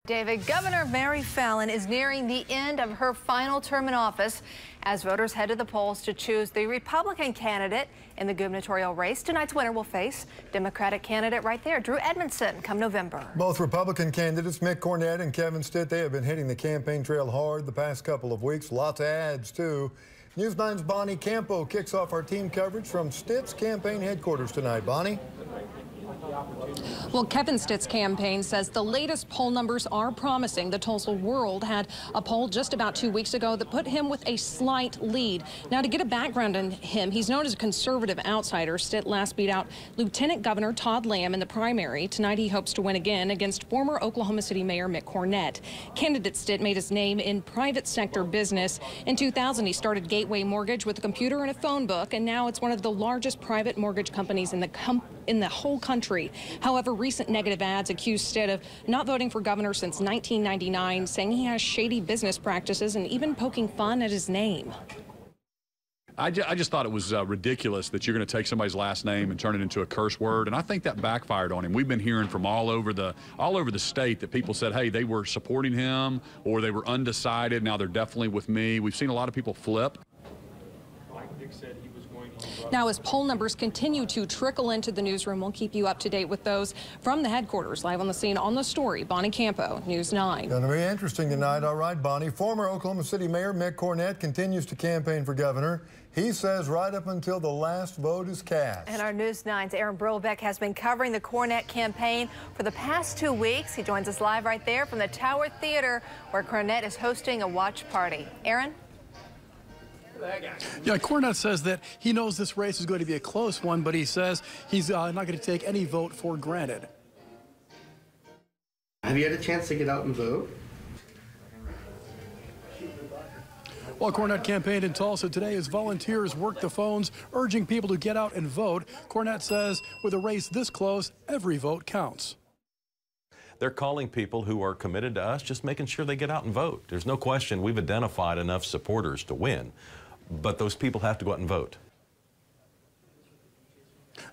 David, Governor Mary Fallin is nearing the end of her final term in office as voters head to the polls to choose the Republican candidate in the gubernatorial race. Tonight's winner will face Democratic candidate right there, Drew Edmondson, come November. Both Republican candidates, Mick Cornett and Kevin Stitt, they have been hitting the campaign trail hard the past couple of weeks. Lots of ads, too. News 9's Bonnie Campo kicks off our team coverage from Stitt's campaign headquarters tonight. Bonnie? Well, Kevin Stitt's campaign says the latest poll numbers are promising. The Tulsa World had a poll just about 2 weeks ago that put him with a slight lead. Now, to get a background on him, he's known as a conservative outsider. Stitt last beat out Lieutenant Governor Todd Lamb in the primary. Tonight, he hopes to win again against former Oklahoma City Mayor Mick Cornett. Candidate Stitt made his name in private sector business. In 2000, he started Gateway Mortgage with a computer and a phone book, and now it's one of the largest private mortgage companies in the whole country. However, recent negative ads accuse Stitt of not voting for governor since 1999, saying he has shady business practices and even poking fun at his name. I just thought it was ridiculous that you're going to take somebody's last name and turn it into a curse word, and I think that backfired on him. We've been hearing from all over the state that people said, hey, they were supporting him or they were undecided. Now they're definitely with me. We've seen a lot of people flip. Now, as poll numbers continue to trickle into the newsroom, we'll keep you up to date with those from the headquarters. Live on the scene on the story, Bonnie Campo, News 9. Going to be interesting tonight. All right, Bonnie. Former Oklahoma City Mayor Mick Cornett continues to campaign for governor. He says right up until the last vote is cast. And our News 9's Aaron Brobeck has been covering the Cornett campaign for the past 2 weeks. He joins us live right there from the Tower Theater, where Cornett is hosting a watch party. Aaron? Yeah, Cornett says that he knows this race is going to be a close one, but he says he's not going to take any vote for granted. Have you had a chance to get out and vote? While Cornett campaigned in Tulsa today, his volunteers worked the phones, urging people to get out and vote. Cornett says with a race this close, every vote counts. They're calling people who are committed to us, just making sure they get out and vote. There's no question we've identified enough supporters to win, but those people have to go out and vote.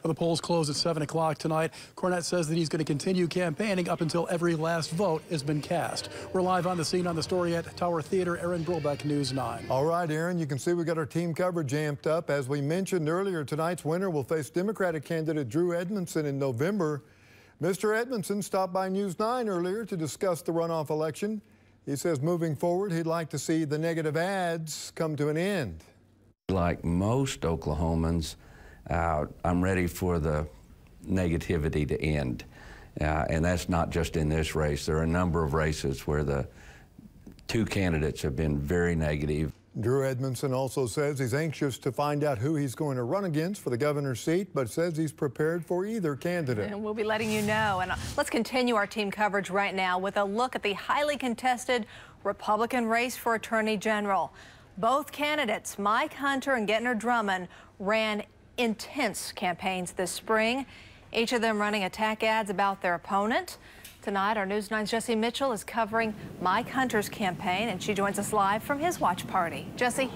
The polls close at 7 o'clock tonight. Cornett says that he's going to continue campaigning up until every last vote has been cast. We're live on the scene on the story at Tower Theater. Aaron Brobeck, News 9. All right, Aaron, you can see we got our team coverage amped up. As we mentioned earlier, tonight's winner will face Democratic candidate Drew Edmondson in November. Mr. Edmondson stopped by News 9 earlier to discuss the runoff election. He says moving forward, he'd like to see the negative ads come to an end. Like most Oklahomans, I'm ready for the negativity to end. And that's not just in this race. There are a number of races where the two candidates have been very negative. Drew Edmondson also says he's anxious to find out who he's going to run against for the governor's seat, but says he's prepared for either candidate. And we'll be letting you know. And let's continue our team coverage right now with a look at the highly contested Republican race for Attorney General. Both candidates, Mike Hunter and Drummond, ran intense campaigns this spring, each of them running attack ads about their opponent. Tonight, our News 9's Jesse Mitchell is covering Mike Hunter's campaign, and she joins us live from his watch party. Jesse?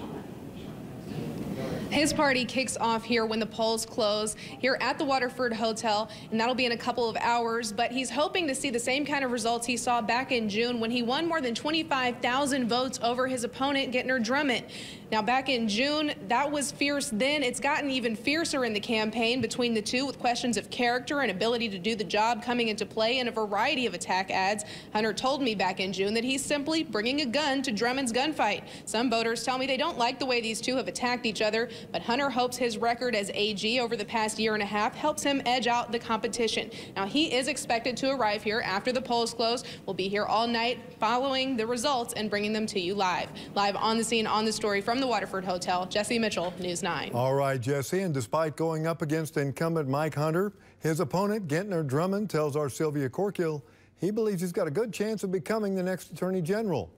His party kicks off here when the polls close here at the Waterford Hotel, and that'll be in a couple of hours. But he's hoping to see the same kind of results he saw back in June when he won more than 25,000 votes over his opponent, Drummond. Now, back in June, that was fierce then. It's gotten even fiercer in the campaign between the two, with questions of character and ability to do the job coming into play in a variety of attack ads. Hunter told me back in June that he's simply bringing a gun to Drummond's gunfight. Some voters tell me they don't like the way these two have attacked each other, but Hunter hopes his record as AG over the past year and a half helps him edge out the competition. Now, he is expected to arrive here after the polls close. We'll be here all night following the results and bringing them to you live. Live on the scene, on the story from the Waterford Hotel, Jesse Mitchell, News 9. All right, Jesse, and despite going up against incumbent Mike Hunter, his opponent, Drummond, tells our Sylvia Corkill he believes he's got a good chance of becoming the next Attorney General.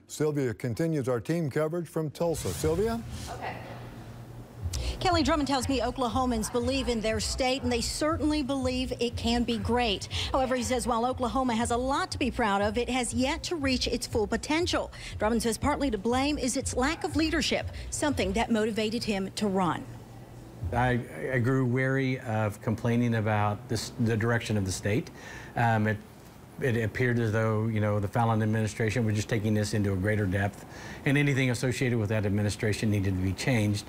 Sylvia continues our team coverage from Tulsa. Sylvia? Okay. Kelly, Drummond tells me Oklahomans believe in their state, and they certainly believe it can be great. However, he says while Oklahoma has a lot to be proud of, it has yet to reach its full potential. Drummond says partly to blame is its lack of leadership, something that motivated him to run. I grew wary of complaining about the direction of the state. It appeared as though, the Fallin administration was just taking this into a greater depth, and anything associated with that administration needed to be changed.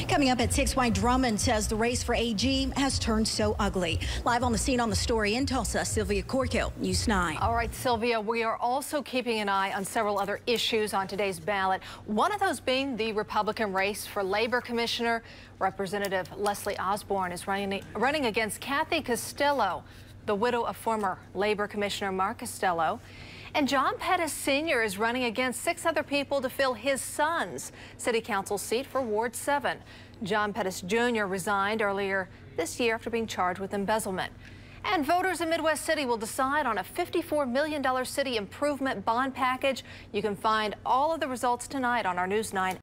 Coming up at 6, why Drummond says the race for AG has turned so ugly. Live on the scene on the story in Tulsa, Sylvia Corkill, News 9. All right, Sylvia, we are also keeping an eye on several other issues on today's ballot. One of those being the Republican race for Labor Commissioner. Representative Leslie Osborne is running against Kathy Costello, the widow of former Labor Commissioner Mark Costello. And John Pettis Sr. is running against 6 other people to fill his son's city council seat for Ward 7. John Pettis Jr. resigned earlier this year after being charged with embezzlement. And voters in Midwest City will decide on a $54 million city improvement bond package. You can find all of the results tonight on our News 9